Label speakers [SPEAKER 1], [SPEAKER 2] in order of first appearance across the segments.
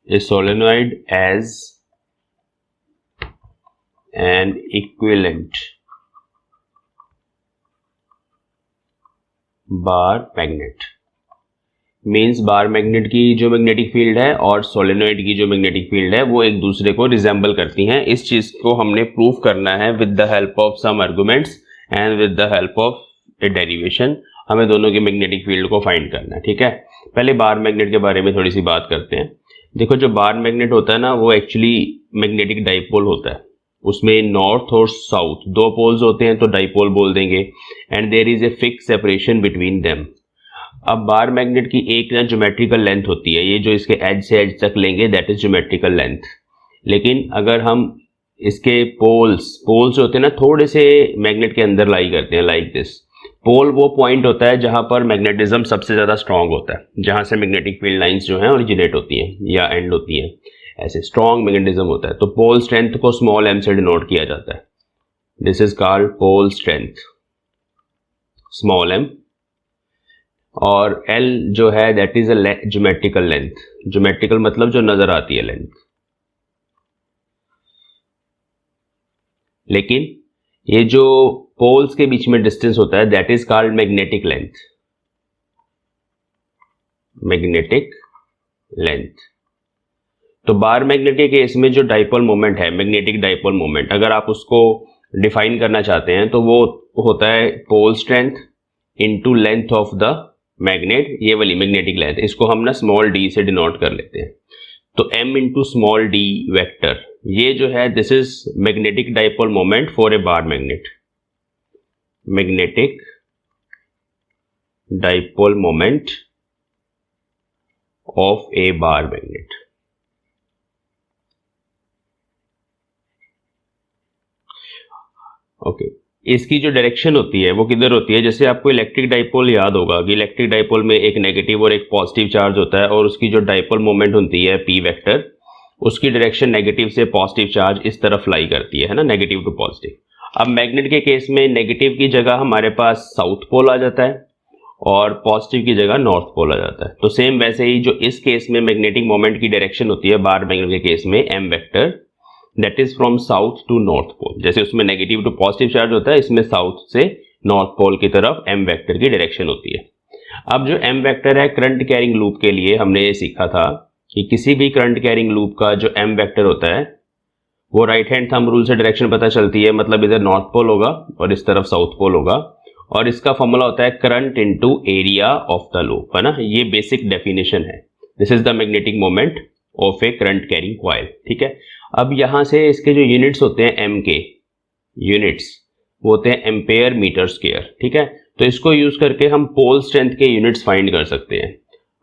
[SPEAKER 1] a solenoid as an equivalent bar magnet. Means bar magnet की जो magnetic field है और सोलेनोइड की जो मैग्नेटिक फील्ड है वो एक दूसरे को रिजेंबल करती हैं। इस चीज को हमने प्रूव करना है with the help of some arguments and with the help of a derivation. हमें दोनों की मैग्नेटिक फील्ड को फाइंड करना है, ठीक है। पहले बार मैग्नेट के बारे में थोड़ी सी बात करते हैं। देखो, जो बार मैग्नेट होता है ना, वो एक्चुअली मैग्नेटिक डाइपोल होता है। उसमें नॉर्थ और साउथ दो पोल्स होते हैं तो डाइपोल बोल देंगे, and there is a fix separation between them. अब बार मैग्नेट की एक ना ज्योमेट्रिकल लेंथ होती है, ये जो इसके एज से एज तक लेंगे दैट इज ज्योमेट्रिकल लेंथ। लेकिन अगर हम इसके पोल्स जो होते हैं ना, थोड़े से मैग्नेट के अंदर लाई करते हैं, लाइक दिस। पोल वो पॉइंट होता है जहां पर मैग्नेटिज्म सबसे ज्यादा स्ट्रांग होता है, जहां से मैग्नेटिक फील्ड लाइंस जो हैं ओरिजिनेट होती हैं या एंड होती हैं, ऐसे स्ट्रांग मैग्नेटिज्म होता है। तो पोल स्ट्रेंथ को स्मॉल m से डिनोट किया जाता है। This is called pole strength, small m। और L जो है that is a geometrical length. Geometrical मतलब जो नजर आती है लेंथ। लेकिन ये जो पोल्स के बीच में डिस्टेंस होता है that is called magnetic length, magnetic length. तो बार मैग्नेट के केस में जो डाइपोल मोमेंट है, मैग्नेटिक डाइपोल मोमेंट, अगर आप उसको डिफाइन करना चाहते हैं तो वो होता है pole strength into length of the magnet, ये वाली मैग्नेटिक लेंथ। इसको हम ना स्मॉल d से डिनोट कर लेते हैं। तो m into small d vector, ये जो है this is magnetic dipole moment for a bar magnet. Magnetic dipole moment of A bar magnet. Okay, इसकी जो डायरेक्शन होती है वो किधर होती है? जैसे आपको इलेक्ट्रिक डाइपोल याद होगा कि इलेक्ट्रिक डाइपोल में एक नेगेटिव और एक पॉजिटिव चार्ज होता है, और उसकी जो डाइपोल मोमेंट होती है p वेक्टर, उसकी डायरेक्शन नेगेटिव से पॉजिटिव चार्ज इस तरफ लाई करती है ना, नेगेटिव टू पॉजिटिव। अब मैग्नेट के केस में नेगेटिव की जगह हमारे पास साउथ पोल आ जाता है और पॉजिटिव की जगह नॉर्थ पोल आ जाता है। तो सेम वैसे ही जो इस केस में मैग्नेटिक मोमेंट की डायरेक्शन होती है बार मैग्नेट के केस में m vector, that is from south to north pole. जैसे उसमें नेगेटिव टू पॉजिटिव चार्ज होता है, इसमें साउथ से नॉर्थ पोल की तरफ m वेक्टर की डायरेक्शन होती है। अब जो m वेक्टर है करंट कैरिंग लूप के लिए हमने ये सीखा था कि किसी भी करंट कैरिंग लूप का जो m वेक्टर होता है वो राइट हैंड थंब रूल से डायरेक्शन पता चलती है, मतलब इधर नॉर्थ पोल होगा और इस तरफ साउथ पोल होगा, और इसका फॉर्मूला होता है current into area of the loop, है ना। ये बेसिक डेफिनेशन है। This is the magnetic moment of A current carrying coil, ठीक है। अब यहां से इसके जो यूनिट्स होते हैं m के यूनिट्स वो होते हैं एम्पेयर मीटर स्क्वायर, ठीक है। तो इसको यूज करके हम पोल स्ट्रेंथ के यूनिट्स फाइंड कर सकते हैं।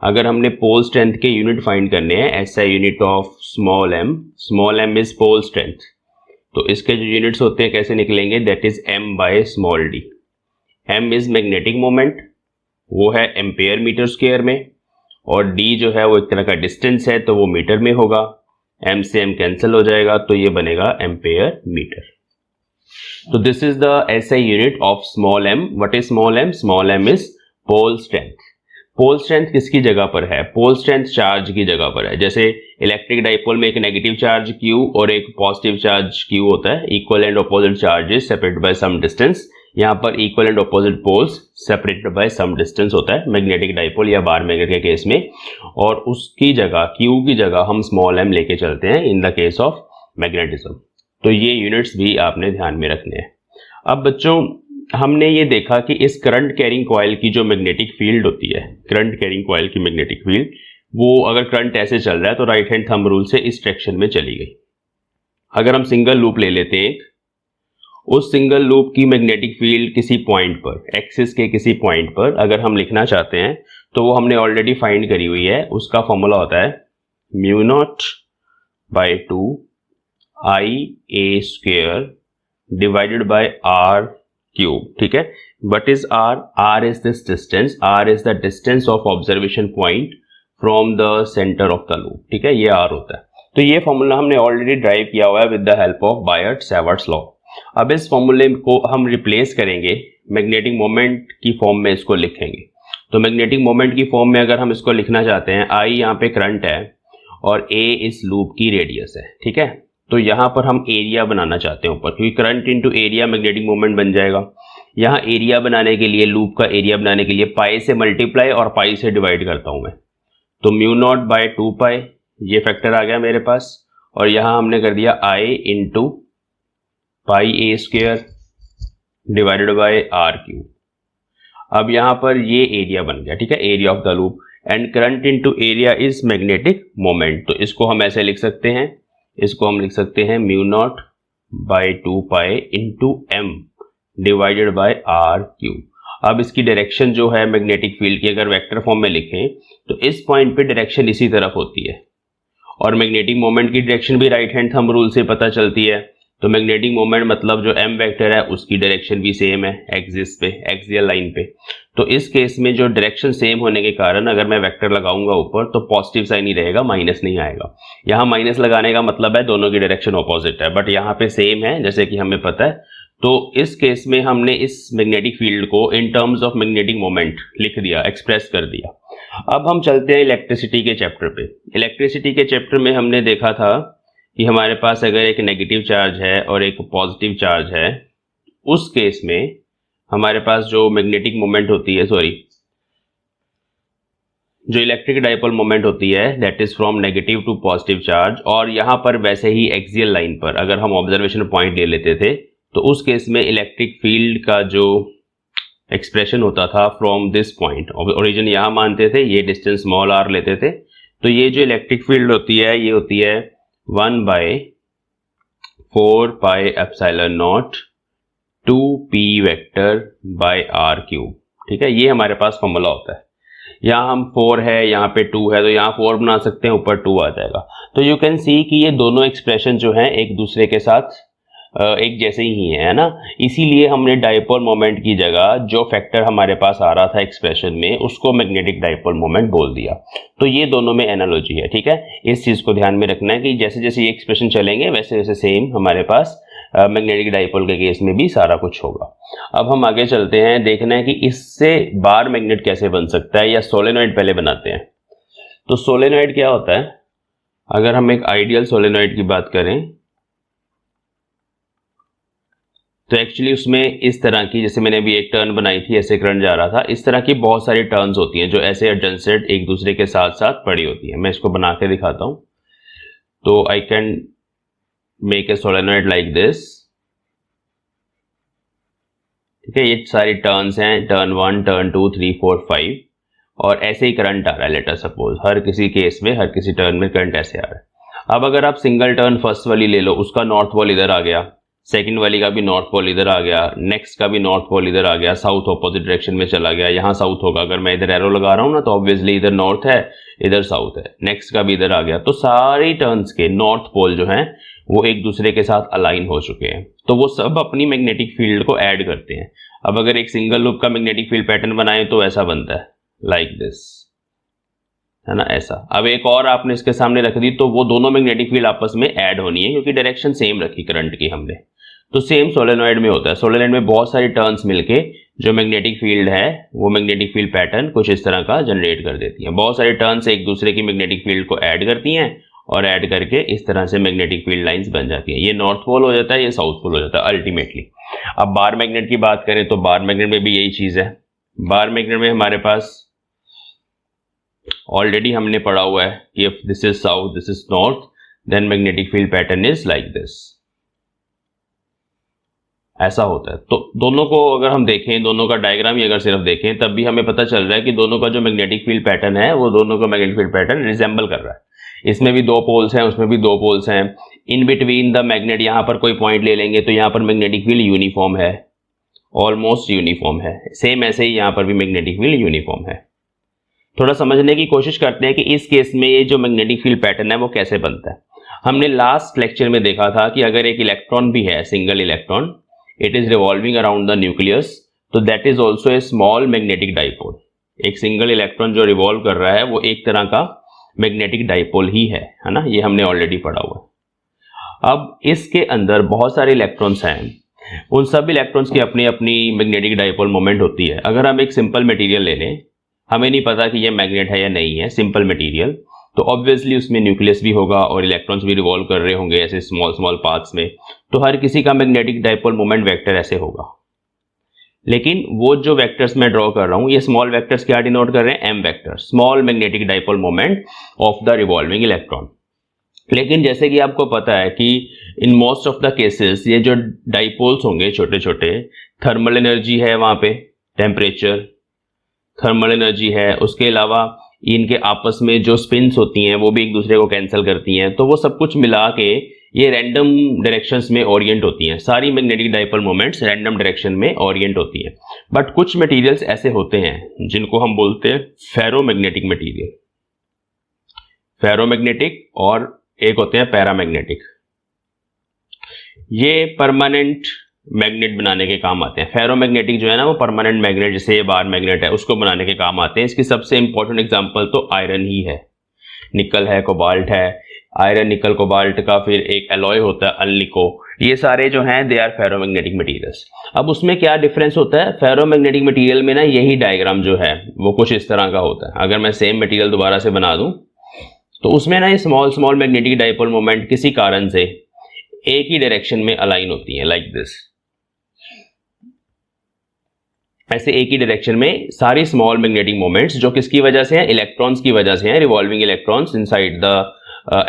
[SPEAKER 1] अगर हमने पोल स्ट्रेंथ के यूनिट फाइंड करने हैं, ऐसा unit of small m is pole strength, तो इसके जो यूनिट्स होते हैं कैसे निकलेंगे? That is m by small d। m is magnetic moment, वो है एम्पेयर मीटर स्क्वायर में, और d जो है वो एक तरह का डिस्टेंस है तो वो मीटर में होगा। m से m कैंसिल हो जाएगा तो ये बनेगा एम्पेयर मीटर। तो this is the SI unit of small m। What is small m? Small m is pole strength. Pole strength किसकी जगह पर है? पोल स्ट्रेंथ चार्ज की जगह पर है। जैसे इलेक्ट्रिक डाइपोल में एक नेगेटिव चार्ज Q और एक पॉजिटिव चार्ज Q होता है, equal and opposite charges separated by some distance. यहाँ पर equal and opposite poles separated by some distance होता है मैग्नेटिक डाइपोल या बार मैग्नेट के केस में, और उसकी जगह Q की जगह हम स्मॉल m लेके चलते हैं in the case of magnetism. तो ये यूनिट्स भी आपने ध्यान में रखने हैं। अब बच्चों, हमने ये देखा कि इस करंट कैरिंग कॉइल की जो मैग्नेटिक फील्ड होती है, करंट कैरिंग कॉइल की मैग्नेटिक फील्ड, वो अगर करंट ऐसे चल रहा है तो राइट हैंड थंब रूल से इस डायरेक्शन में चली गई। अगर हम सिंगल लूप ले लेते हैं, उस सिंगल लूप की मैग्नेटिक फील्ड किसी पॉइंट पर, एक्सिस के किसी पॉइंट पर अगर हम लिखना चाहते हैं तो वो हमने ऑलरेडी फाइंड करी हुई है। उसका फॉर्मूला होता है mu naught by 2 IA square divided by r cube, ठीक है। What is r? r is this distance, r is the distance of observation point from the center of the loop, ठीक है, ये r होता है। तो ये फॉर्मूला हमने ऑलरेडी ड्राइव किया हुआ है with the help of Biot Savart's law. अब इस फॉर्मूले को हम रिप्लेस करेंगे, मैग्नेटिक मोमेंट की फॉर्म में इसको लिखेंगे। तो मैग्नेटिक मोमेंट की फॉर्म में अगर हम इसको लिखना चाहते हैं, I यहाँ पे करंट है और a इस लूप की रेडियस है। ठीक है, तो यहाँ पर हम एरिया बनाना चाहते हैं ऊपर, क्योंकि current into area magnetic moment बन जाएगा। यहाँ एरिया बनाने के लिए, लूप का एरिया बनाने के लिए पाई से मल्टीप्लाई और पाई से डिवाइड करता हूं मैं, तो म्यू नॉट बाय 2 पाई ये फैक्टर आ गया मेरे पास, और यहाँ हमने कर दिया I into pi A square divided by are cube. अब यहाँ पर ये एरिया बन गया। ठीक है, area of the loop, and current into area is magnetic moment. तो इसको हम ऐसे लिख सकते हैं, इसको हम लिख सकते हैं mu naught by 2 pi into M divided by are cube. अब इसकी डायरेक्शन जो है मैग्नेटिक फील्ड की, अगर वेक्टर फॉर्म में लिखें तो इस पॉइंट पे डायरेक्शन इसी तरफ होती है, और मैग्नेटिक मोमेंट की डायरेक्शन भी राइट हैंड थंब रूल से पता चलती है। तो मैग्नेटिक मोमेंट मतलब जो एम वेक्टर है उसकी डायरेक्शन भी सेम है एक्सिस पे, एक्सियल लाइन पे। तो इस केस में जो डायरेक्शन सेम होने के कारण अगर मैं वेक्टर लगाऊंगा ऊपर तो पॉजिटिव साइन ही रहेगा, माइनस नहीं आएगा। यहाँ माइनस लगाने का मतलब है दोनों की डायरेक्शन ऑपोजिट है, बट यहाँ पे सेम है जैसे कि हमें पता है। तो इस केस में हमने इस मैग्नेटिक फील्ड को in terms of magnetic moment लिख दिया, एक्सप्रेस कर दिया। अब हम चलते हैं इलेक्ट्रिसिटी के चैप्टर पे। इलेक्ट्रिसिटी के चैप्टर में हमने देखा था कि हमारे पास अगर एक नेगेटिव चार्ज है और एक पॉजिटिव चार्ज है, उस केस में हमारे पास जो मैग्नेटिक मोमेंट होती है, जो इलेक्ट्रिक डाइपोल मोमेंट होती है that is from negative to positive charge. और यहाँ पर वैसे ही एक्सियल लाइन पर अगर हम ऑब्जर्वेशन पॉइंट ले लेते थे तो उस केस में इलेक्ट्रिक फील्ड का जो एक्सप्रेशन होता था फ्रॉम दिस पॉइंट, ओरिजिन यहाँ मानते थे, ये डिस्टेंस स्मॉल आर लेते थे, तो ये जो इलेक्ट्रिक फील्ड होती है ये होती है 1/4 pi epsilon naught 2p vector by are cube. ठीक है, ये हमारे पास फॉर्मूला होता है। यहाँ हम 4 है, यहाँ पे 2 है, तो यहाँ 4 बना सकते हैं, ऊपर 2 आ जाएगा। तो यू कैन सी कि ये दोनों एक्सप्रेशन जो हैं एक दूसरे के साथ एक जैसे ही है ना। इसीलिए हमने डाइपोल मोमेंट की जगह जो फैक्टर हमारे पास आ रहा था एक्सप्रेशन में उसको मैग्नेटिक डाइपोल मोमेंट बोल दिया। तो ये दोनों में एनालॉजी है। ठीक है, इस चीज को ध्यान में रखना है कि जैसे जैसे ये एक्सप्रेशन चलेंगे वैसे वैसे सेम हमारे पास मैग्नेटिक डाइपोल के केस में भी सारा कुछ होगा। अब हम आगे चलते हैं, देखना है कि इससे बार मैग्नेट कैसे बन सकता है, या सोलेनॉइड पहले बनाते हैं। तो सोलेनॉइड क्या होता है, अगर हम एक आइडियल सोलेनॉइड की बात करें तो एक्चुअली उसमें इस तरह की, जैसे मैंने अभी एक टर्न बनाई थी, ऐसे करंट जा रहा था, इस तरह की बहुत सारी टर्न्स होती हैं जो ऐसे एडजेंसेंट एक दूसरे के साथ साथ पड़ी होती हैं। मैं इसको बना के दिखाता हूं। तो I can make a solenoid like this. ठीक है, ये सारी टर्न्स हैं, टर्न 1, टर्न 2, 3, 4, 5, और ऐसे ही करंट आ रहा है। लेटर सपोज हर किसी केस में, हर किसी टर्न में करंट ऐसे आ रहा है। अब अगर आप सिंगल टर्न फर्स्ट वाली ले लो, उसका नॉर्थ पोल इधर आ गया, सेकंड वाली का भी नॉर्थ पोल इधर आ गया, नेक्स्ट का भी नॉर्थ पोल इधर आ गया, साउथ ऑपोजिट डायरेक्शन में चला गया, यहाँ साउथ होगा। अगर मैं इधर एरो लगा रहा हूँ ना तो ऑब्वियसली इधर नॉर्थ है, इधर साउथ है, नेक्स्ट का भी इधर आ गया। तो सारी टर्न्स के नॉर्थ पोल जो हैं वो एक दूसरे के साथ अलाइन हो चुके हैं, तो वो सब अपनी मैग्नेटिक फील्ड को ऐड करते हैं। अब अगर एक सिंगल लूप का मैग्नेटिक फील्ड पैटर्न बनाए तो ऐसा बनता है, लाइक दिस, है ना, ऐसा। अब एक और आपने इसके सामने रख दी तो वो दोनों मैग्नेटिक फील्ड आपस में ऐड होनी है, क्योंकि डायरेक्शन सेम रखी करंट की हमने। तो सेम सोलेनॉइड में होता है। सोलेनॉइड में बहुत सारी टर्न्स मिलके जो मैग्नेटिक फील्ड है वो मैग्नेटिक फील्ड पैटर्न कुछ इस तरह का जनरेट कर देती हैं। बहुत सारी टर्न्स एक दूसरे की मैग्नेटिक फील्ड को ऐड करती हैं और ऐड करके इस तरह से मैग्नेटिक फील्ड लाइंस बन जाती हैं। ये नॉर्थ पोल हो जाता है, ये साउथ पोल हो जाता है अल्टीमेटली। अब बार मैग्नेट की बात करें तो बार मैग्नेट में भी यही चीज है। बार मैग्नेट में हमारे पास ऑलरेडी हमने पढ़ा हुआ है कि if this is south, this is north, then magnetic field pattern is like this, ऐसा होता है। तो दोनों को अगर हम देखें, दोनों का डायग्राम ही अगर सिर्फ देखें तब भी हमें पता चल रहा है कि दोनों का जो मैग्नेटिक फील्ड पैटर्न है वो दोनों का मैग्नेटिक फील्ड पैटर्न रिजेंबल कर रहा है। इसमें भी 2 पोल्स हैं, उसमें भी 2 पोल्स हैं। इन बिटवीन द मैग्नेट यहाँ पर कोई पॉइंट ले लेंगे तो यहाँ पर मैग्नेटिक फील्ड यूनिफॉर्म है, ऑलमोस्ट यूनिफॉर्म है। सेम ऐसे ही यहाँ पर भी मैग्नेटिक फील्ड यूनिफॉर्म है। थोड़ा समझने की कोशिश करते हैं कि इस केस में ये जो मैग्नेटिक फील्ड पैटर्न है वो कैसे बनता है। हमने लास्ट लेक्चर में देखा था कि अगर एक इलेक्ट्रॉन भी है, single electron, it is revolving around the nucleus, तो that is also a small magnetic dipole. एक सिंगल इलेक्ट्रॉन जो रिवॉल्व कर रहा है वो एक तरह का मैग्नेटिक डाइपोल ही है ना, ये हमने ऑलरेडी पढ़ा हुआ है। अब इसके अंदर बहुत सारे इलेक्ट्रॉन्स हैं, उन सब इलेक्ट्रॉन्स की अपनी अपनी मैग्नेटिक डाइपोल मोमेंट होती है। अगर हम एक सिंपल मटेरियल ले लें, हमें नहीं पता कि ये मैग्नेट है या नहीं है, सिंपल मटेरियल, तो ऑब्वियसली उसमें न्यूक्लियस भी होगा और इलेक्ट्रॉन्स भी रिवॉल्व कर रहे होंगे ऐसे स्मॉल स्मॉल पाथ्स में, तो हर किसी का मैग्नेटिक डाइपोल मोमेंट वेक्टर ऐसे होगा। लेकिन वो जो वेक्टर्स मैं ड्रॉ कर रहा हूं, ये स्मॉल वेक्टर्स क्या डिनोट कर रहे हैं, M vector, small magnetic dipole moment of the revolving electron. लेकिन जैसे कि आपको पता है कि in most of the cases ये जो डाइपोल्स होंगे छोटे छोटे, थर्मल एनर्जी है वहां पे, टेम्परेचर, थर्मल एनर्जी है, उसके अलावा इनके आपस में जो स्पिन्स होती हैं वो भी एक दूसरे को कैंसिल करती हैं, तो वो सब कुछ मिला के ये रैंडम डायरेक्शंस में ओरिएंट होती हैं। सारी magnetic dipole moments random direction में ओरिएंट होती हैं। बट कुछ मटेरियल्स ऐसे होते हैं जिनको हम बोलते हैं फेरोमैग्नेटिक मटेरियल, फेरोमैग्नेटिक, और एक होते हैं पैरामैग्नेटिक। ये परमानेंट मैग्नेट बनाने के काम आते हैं। फेरोमैग्नेटिक जो है ना वो परमानेंट मैग्नेट, जैसे ये बार मैग्नेट है, उसको बनाने के काम आते हैं। इसकी सबसे इंपॉर्टेंट एग्जांपल तो आयरन ही है, निकल है, कोबाल्ट है, आयरन निकल कोबाल्ट का फिर एक एलॉय होता है अल्निको, ये सारे जो हैं दे आर फेरोमैग्नेटिक मटेरियल्स। अब उसमें क्या डिफरेंस होता है, फेरोमैग्नेटिक मटेरियल में ना यही डायग्राम जो है वो कुछ इस तरह का होता है। अगर मैं सेम मटेरियल दोबारा से बना दूं तो उसमें ना ये small small magnetic dipole moment किसी कारण से एक ही डायरेक्शन में अलाइन होती है, लाइक दिस। ऐसे एक ही डायरेक्शन में सारी स्मॉल मैग्नेटिक मोमेंट्स जो किसकी वजह से हैं, इलेक्ट्रॉन्स की वजह से हैं, revolving electrons inside the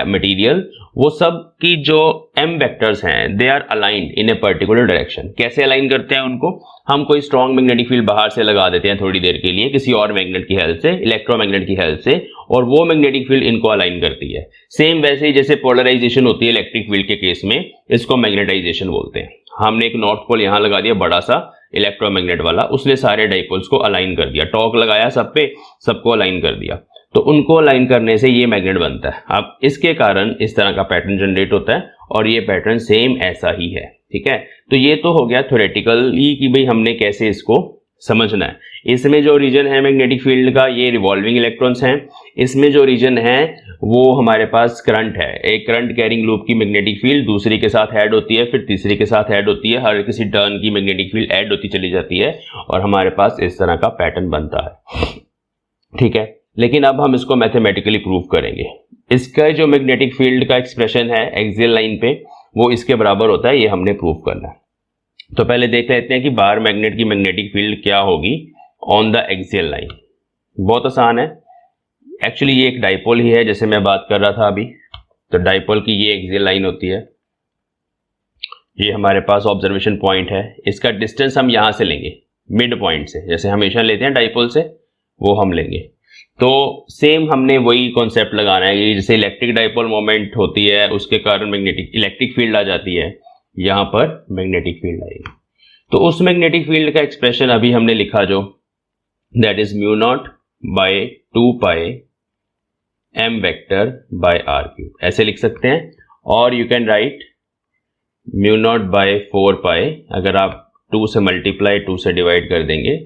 [SPEAKER 1] material, वो सब की जो एम वेक्टर्स हैं they are aligned in a particular direction. कैसे अलाइन करते हैं उनको, हम कोई स्ट्रॉन्ग मैग्नेटिक फील्ड बाहर से लगा देते हैं थोड़ी देर के लिए किसी और मैग्नेट की हेल्प से, इलेक्ट्रोमैग्नेट की हेल्प से, और वो मैग्नेटिक फील्ड इनको अलाइन करती है। सेम वैसे ही जैसे पोलराइजेशन होती है इलेक्ट्रिक फील्ड के केस में, इसको मैग्नेटाइजेशन बोलते हैं। हमने एक नॉर्थ पोल यहां लगा दिया बड़ा सा इलेक्ट्रोमैग्नेट वाला, उसने सारे डाइपोल्स को अलाइन कर दिया, टॉर्क लगाया सब पे, सबको अलाइन कर दिया, तो उनको अलाइन करने से ये मैग्नेट बनता है। अब इसके कारण इस तरह का पैटर्न जनरेट होता है और ये पैटर्न सेम ऐसा ही है, ठीक है। तो ये तो हो गया थ्योरेटिकली कि भाई हमने कैसे इसको समझना है। इसमें जो रीजन है मैग्नेटिक फील्ड का, ये रिवॉल्विंग इलेक्ट्रॉन्स हैं। इसमें जो रीजन है वो हमारे पास करंट है, एक करंट कैरिंग लूप की मैग्नेटिक फील्ड दूसरी के साथ ऐड होती है, फिर तीसरी के साथ ऐड होती है, हर किसी टर्न की मैग्नेटिक फील्ड ऐड होती चली जाती है और हमारे पास इस तरह का पैटर्न बनता है, ठीक है। लेकिन अब हम इसको मैथमेटिकली प्रूव करेंगे। इसका जो मैग्नेटिक फील्ड का एक्सप्रेशन है एक्सियल लाइन पे वो इसके बराबर होता है, ये हमने प्रूव करना है। तो पहले देख लेते हैं कि बार मैग्नेट की मैग्नेटिक फील्ड क्या होगी ऑन द एक्सियल लाइन। बहुत आसान है, एक्चुअली ये एक डाइपोल ही है जैसे मैं बात कर रहा था अभी। तो डाइपोल की ये एक्सियल लाइन होती है, ये हमारे पास ऑब्जर्वेशन पॉइंट है, इसका डिस्टेंस हम यहां से लेंगे मिड पॉइंट से, जैसे हमेशा लेते हैं डाइपोल से, वो हम लेंगे। तो सेम हमने वही कॉन्सेप्ट लगाना है कि जैसे इलेक्ट्रिक डाइपोल मोमेंट होती है उसके कारण मैग्नेटिक इलेक्ट्रिक फील्ड आ जाती है, यहां पर मैग्नेटिक फील्ड आएगी। तो उस मैग्नेटिक फील्ड का एक्सप्रेशन अभी हमने लिखा जो, that is mu naught by 2 pi M vector by are cube, ऐसे लिख सकते हैं। और you can write mu naught by 4 pi, अगर आप 2 से मल्टीप्लाई 2 से डिवाइड कर देंगे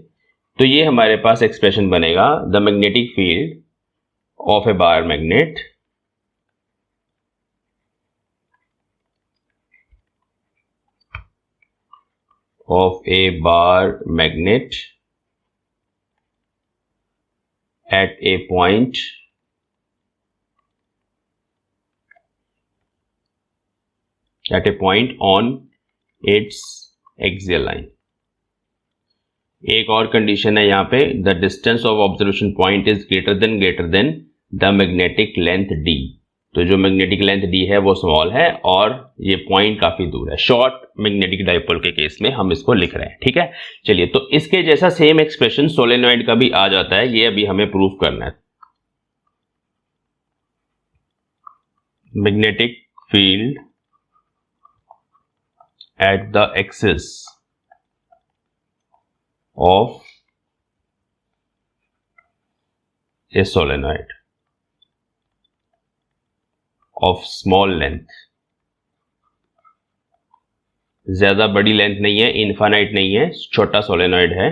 [SPEAKER 1] तो ये हमारे पास एक्सप्रेशन बनेगा, the magnetic field of A bar magnet at a point on its axial line। एक और कंडीशन है यहाँ पे, the distance of observation point is greater then the magnetic length d। तो जो मैग्नेटिक लेंथ d है वो स्मॉल है और ये पॉइंट काफी दूर है। शॉर्ट मैग्नेटिक डाइपोल के केस में हम इसको लिख रहे हैं, ठीक है। चलिए, तो इसके जैसा सेम एक्सप्रेशन सोलेनॉइड का भी आ जाता है, ये अभी हमें प्रूव करना है। Magnetic field at the axis of a solenoid of small length, ज्यादा बड़ी लेंथ नहीं है, इनफाइनाइट नहीं है, छोटा सोलेनॉइड है,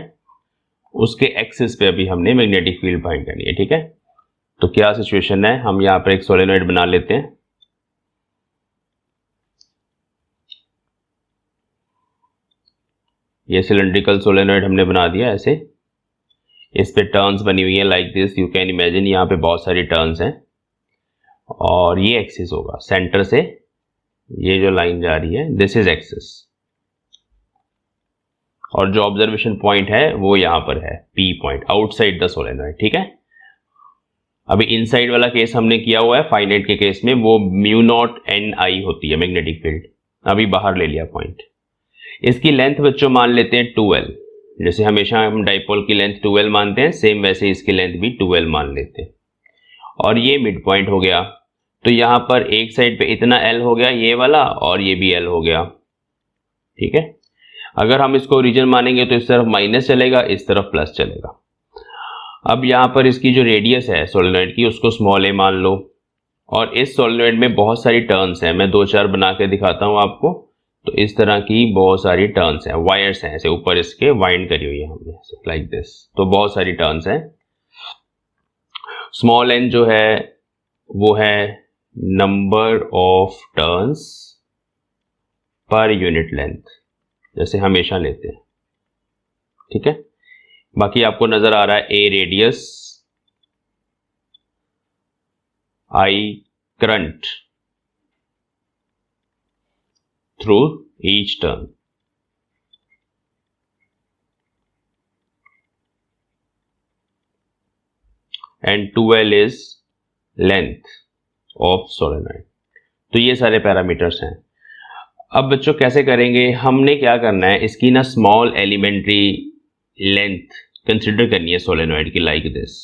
[SPEAKER 1] उसके एक्सिस पे अभी हमने मैग्नेटिक फील्ड फाइंड करनी है, ठीक है। तो क्या सिचुएशन है, हम यहां पर एक सोलेनॉइड बना लेते हैं। ये सिलेंड्रिकल सोलेनॉइड हमने बना दिया ऐसे, इस पे टर्न्स बनी हुई है like this, you can imagine यहाँ पे बहुत सारी टर्न्स हैं। और ये एक्सिस होगा, सेंटर से ये जो लाइन जा रही है दिस इज एक्सिस, और जो ऑब्जर्वेशन पॉइंट है वो यहां पर है P point outside the solenoid. ठीक है, अभी इनसाइड वाला केस हमने किया हुआ है, फाइनाइट के केस में वो म्यू नॉट एन आई होती है मैग्नेटिक फील्ड, अभी बाहर ले लिया पॉइंट। इसकी लेंथ बच्चों मान लेते हैं 2L, जैसे हमेशा हम डाइपोल की लेंथ 2L मानते हैं, सेम वैसे इसकी लेंथ भी 2L मान लेते हैं। और ये मिड पॉइंट हो गया, तो यहां पर एक साइड पे इतना L हो गया ये वाला, और ये भी L हो गया। ठीक है, अगर हम इसको ओरिजिन मानेंगे तो इस तरफ माइनस चलेगा, इस तरफ प्लस चलेगा। अब यहां पर इसकी जो रेडियस है सोलेनॉइड की उसको स्मॉल a मान लो, और इस सोलेनॉइड में बहुत सारी टर्न्स हैं, मैं 2-4 बना के दिखाता हूं आपको। तो इस तरह की बहुत सारी टर्न्स हैं, वायर्स हैं ऐसे ऊपर इसके वाइंड करी हुई है हमने लाइक दिस, तो बहुत सारी टर्न्स हैं। स्मॉल n जो है वो है number of turns per unit length, जैसे हमेशा लेते हैं। ठीक है, बाकी आपको नजर आ रहा है a radius, I current through each turn. And 2L is length of solenoid. तो ये सारे पैरामीटर्स हैं। अब बच्चों कैसे करेंगे, हमने क्या करना है, इसकी ना स्मॉल एलिमेंट्री लेंथ कंसिडर करनी है सोलेनॉइड की, लाइक दिस।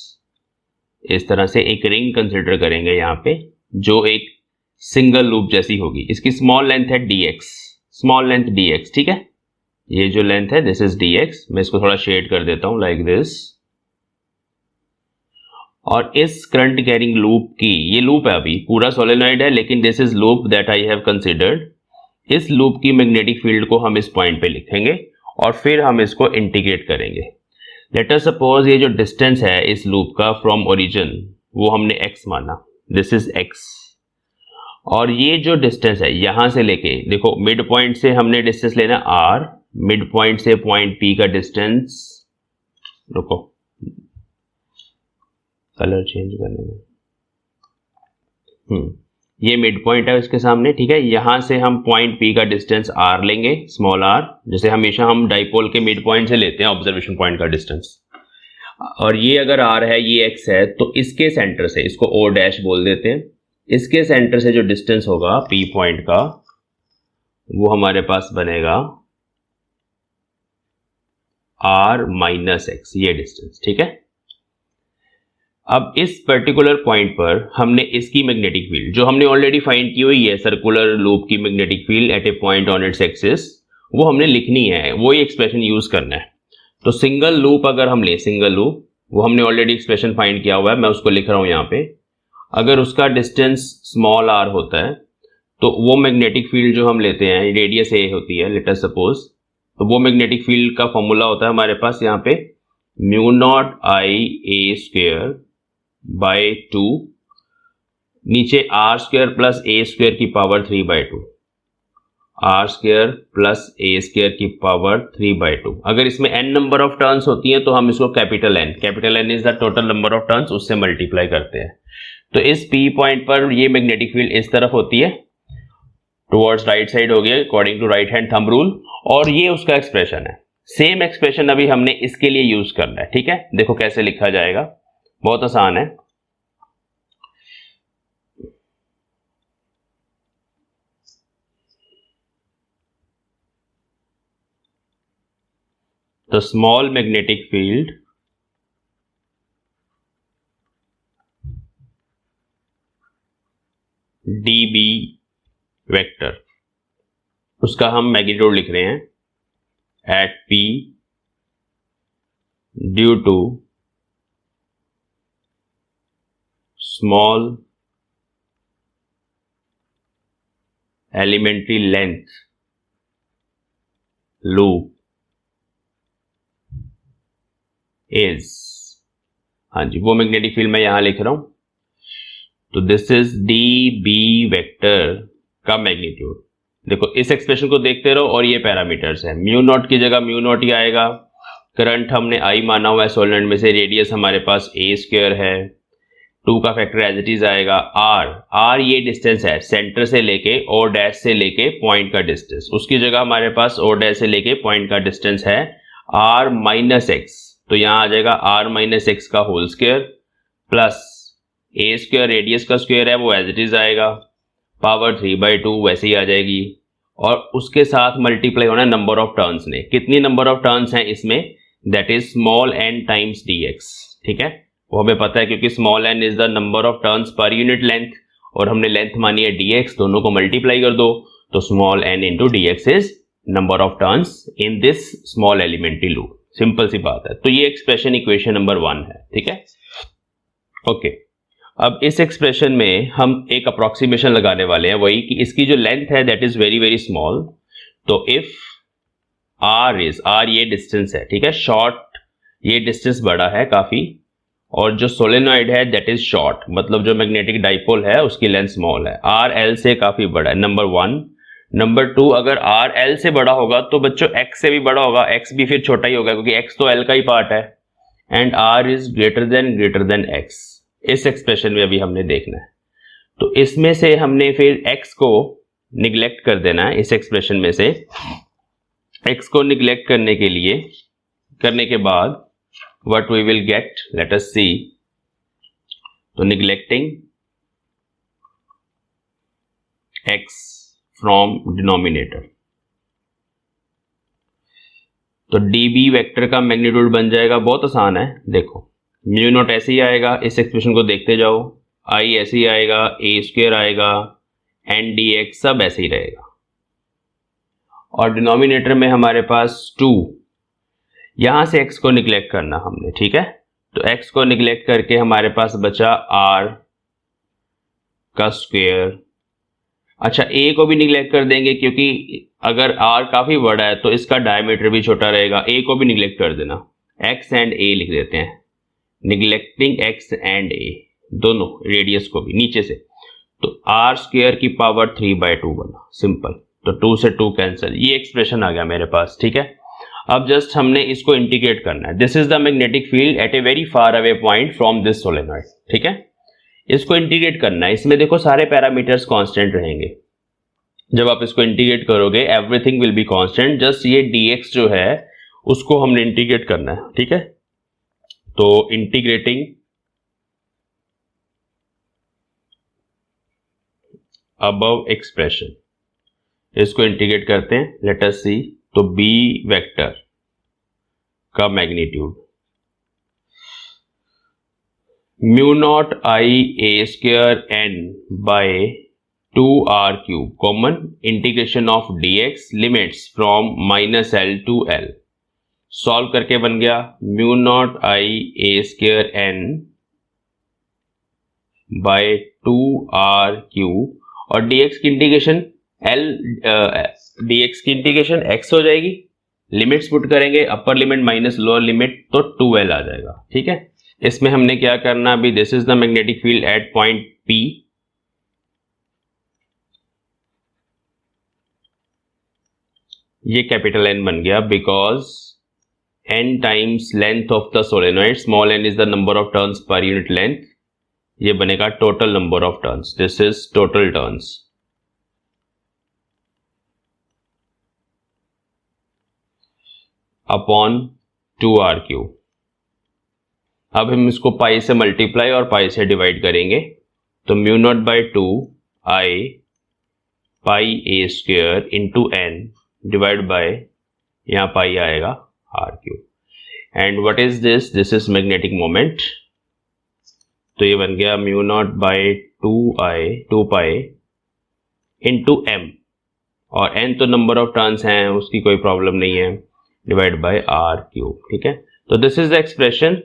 [SPEAKER 1] इस तरह से एक रिंग कंसिडर करेंगे यहाँ पे, जो एक सिंगल लूप जैसी होगी। इसकी स्मॉल लेंथ है dx, स्मॉल लेंथ dx। ठीक है, ये जो लेंथ है दिस इज dx, मैं इसको थोड़ा शेड कर देता हूं लाइक दिस। और इस करंट कैरिंग लूप की, ये लूप है अभी पूरा सोलेनॉइड है, लेकिन this is loop that I have considered. इस लूप की मैग्नेटिक फील्ड को हम इस पॉइंट पे लिखेंगे और फिर हम इसको इंटीग्रेट करेंगे। लेट अस सपोज ये जो डिस्टेंस है इस लूप का फ्रॉम ओरिजिन वो हमने x माना, दिस इज x। और ये जो डिस्टेंस है यहां से लेके, देखो मिड पॉइंट से हमने डिस्टेंस लेना r, मिड पॉइंट से पॉइंट P का डिस्टेंस, रुको कलर चेंज करने में, ये मिड पॉइंट है इसके सामने। ठीक है, यहां से हम पॉइंट P का डिस्टेंस r लेंगे, स्मॉल r, जैसे हमेशा हम डाइपोल के मिड पॉइंट से लेते हैं ऑब्जर्वेशन पॉइंट का डिस्टेंस। और ये अगर r है, ये x है, तो इसके सेंटर से, इसको o डैश बोल देते हैं, इसके सेंटर से जो डिस्टेंस होगा P पॉइंट का वो हमारे पास बनेगा r माइनस x, ये डिस्टेंस। ठीक है, अब इस पर्टिकुलर पॉइंट पर हमने इसकी मैग्नेटिक फील्ड जो हमने ऑलरेडी फाइंड की हुई है, सर्कुलर लूप की magnetic field at A point on its axis, वो हमने लिखनी है, वो ही एक्सप्रेशन यूज करना है। तो सिंगल लूप अगर हम ले, सिंगल लूप वो हमने ऑलरेडी एक्सप्रेशन फाइंड किया हुआ है, मैं उसको लिख रहा हूं यहां पे। अगर उसका डिस्टेंस स्मॉल r होता है तो वो मैग्नेटिक फील्ड जो हम लेते हैं, रेडियस a होती है लेट अस सपोज, तो वो मैग्नेटिक फील्ड का फॉर्मूला होता है हमारे पास यहाँ पे mu naught I a square by 2, नीचे r square plus a square की power 3/2, r square plus a square की पावर 3/2। अगर इसमें n नंबर ऑफ टर्न्स होती हैं तो हम इसको capital N is the total number of turns, उससे मल्टीप्लाई करते हैं। तो इस P पॉइंट पर ये मैग्नेटिक फील्ड इस तरफ होती है, टुवर्ड्स राइट साइड हो गया according to right hand thumb rule, और ये उसका एक्सप्रेशन है। सेम एक्सप्रेशन अभी हमने इसके लिए यूज करना है। ठीक है, देखो कैसे लिखा जाएगा, बहुत आसान है। तो small magnetic field dB vector, उसका हम मैग्नीट्यूड लिख रहे हैं at P due to small elementary length loop is, हाँ जी वो मैग्नेटिक फील्ड मैं यहां लिख रहा हूं। तो दिस इज dB वेक्टर का मैग्नीट्यूड। देखो इस एक्सप्रेशन को देखते रहो और ये पैरामीटर्स है, म्यू नॉट की जगह म्यू नॉट ही आएगा, करंट हमने I माना हुआ है सोलेनॉइड में से, रेडियस हमारे पास a स्क्वायर है, 2 का फैक्टर एज इट इज आएगा। आर ये डिस्टेंस है सेंटर से लेके ओ डैश से लेके पॉइंट का डिस्टेंस, उसकी जगह हमारे पास ओ डैश से लेके पॉइंट का डिस्टेंस है आर माइनस एक्स, तो यहां आ जाएगा आर माइनस एक्स का होल स्क्वायर प्लस ए स्क्वायर रेडियस का स्क्वायर है वो एज इट इज आएगा, पावर 3/2 वैसे ही आ जाएगी, और उसके साथ मल्टीप्लाई होना नंबर ऑफ टर्न्स ने। कितनी नंबर ऑफ टर्न्स हैं इसमें, that is small N times dx। ठीक है, वो हमें पता है क्योंकि small N is the number of turns per unit length और हमने लेंथ मानी है dx, दोनों को मल्टीप्लाई कर दो तो small n into dx is number of turns in this small elementary loop. Simple सी बात है। तो ये एक्सप्रेशन इक्वेशन नंबर 1 है। ठीक है, ओके। अब इस एक्सप्रेशन में हम एक अप्रोक्सीमेशन लगाने वाले हैं, वही कि इसकी जो लेंथ है that is very very small. तो इफ आर ये डिस्टेंस है, ठीक है, शॉर्ट ये डिस्टेंस बड़ा है काफी, और जो सोलेनॉइड है दैट इज शॉर्ट, मतलब जो मैग्नेटिक डाइपोल है उसकी लेंथ स्मॉल है, आर एल से काफी बड़ा है, नंबर 1। नंबर 2, अगर आर एल से बड़ा होगा तो बच्चों एक्स से भी बड़ा होगा, एक्स भी फिर छोटा ही होगा क्योंकि एक्स तो एल का ही पार्ट है, and R is greater than X. इस एक्सप्रेशन में अभी हमने देखना है, तो इसमें से हमने फिर x को निगलेक्ट कर देना है। इस एक्सप्रेशन में से x को निगलेक्ट करने के बाद what we will get, let us see. तो निगलेक्टिंग x फ्रॉम डिनोमिनेटर, तो db वेक्टर का मैग्नीट्यूड बन जाएगा, बहुत आसान है, देखो म्यू नॉट ऐसे ही आएगा, इस एक्सप्रेशन को देखते जाओ, आई ऐसे ही आएगा, ए स्क्वायर आएगा, एन डी एक्स सब ऐसे ही रहेगा, और डिनोमिनेटर में हमारे पास 2, यहां से x को निगलेक्ट करना हमने। ठीक है, तो x को निगलेक्ट करके हमारे पास बचा r का स्क्वायर। अच्छा, a को भी निगलेक्ट कर देंगे क्योंकि अगर r काफी बड़ा है तो इसका डायमीटर भी छोटा रहेगा, a को भी निगलेक्ट कर देना, x एंड a लिख देते हैं, निगलेक्टिंग x एंड a, दोनों रेडियस को भी नीचे से, तो आर स्क्वायर की पावर 3/2 बना, सिंपल। तो 2 से 2 कैंसिल, ये एक्सप्रेशन आ गया मेरे पास। ठीक है, अब जस्ट हमने इसको इंटीग्रेट करना है। This is the magnetic field at a very far away point from this solenoid. ठीक है, इसको इंटीग्रेट करना है। इसमें देखो सारे पैरामीटर्स कांस्टेंट रहेंगे, जब आप इसको इंटीग्रेट करोगे everything will be constant, just ये dx जो है उसको हमने इंटीग्रेट करना है। ठीक है, तो इंटीग्रेटिंग अबव एक्सप्रेशन, इसको इंटीग्रेट करते हैं, लेट अस सी। तो b वेक्टर का magnitude mu naught I a square n by 2r cube common integration of dx limits from -l to l, solve करके बन गया mu naught I a square n by 2r cube, और dx की integration dx की integration x हो जाएगी, limits put करेंगे, upper limit minus lower limit, तो 2l आ जाएगा। ठीक है, इसमें हमने क्या करना अभी, this is the magnetic field at point P, ये कैपिटल N बन गया because n times length of the solenoid, small n is the number of turns per unit length, ये बनेगा total number of turns, this is total turns upon 2r cube. अब हम इसको पाई से multiply और पाई से डिवाइड करेंगे, तो mu naught by 2 I pi A square into N divide by, यहाँ पाई आएगा R cube, and what is this, this is magnetic moment, तो ये बन गया mu naught by 2 pi into M, और एन तो नंबर ऑफ टर्न्स हैं उसकी कोई प्रॉब्लम नहीं है, डिवाइड बाय आर क्यूब। ठीक है, तो this is the expression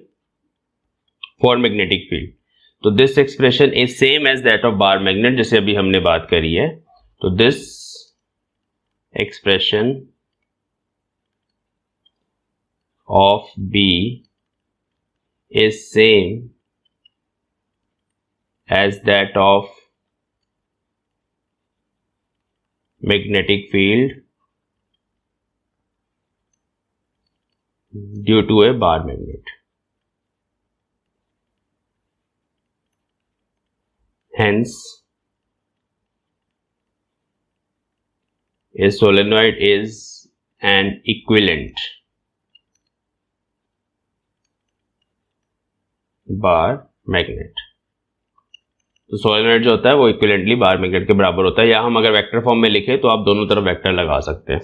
[SPEAKER 1] for magnetic field. तो this expression is same as that of bar magnet, जैसे अभी हमने बात करी है। तो this expression of B is same as that of magnetic field due to a bar magnet. hence a solenoid is an equivalent bar magnet. तो solenoid जो होता है वो इक्विवेलेंटली बार मैग्नेट के बराबर होता है, या हम अगर वेक्टर फॉर्म में लिखें तो आप दोनों तरफ वेक्टर लगा सकते हैं।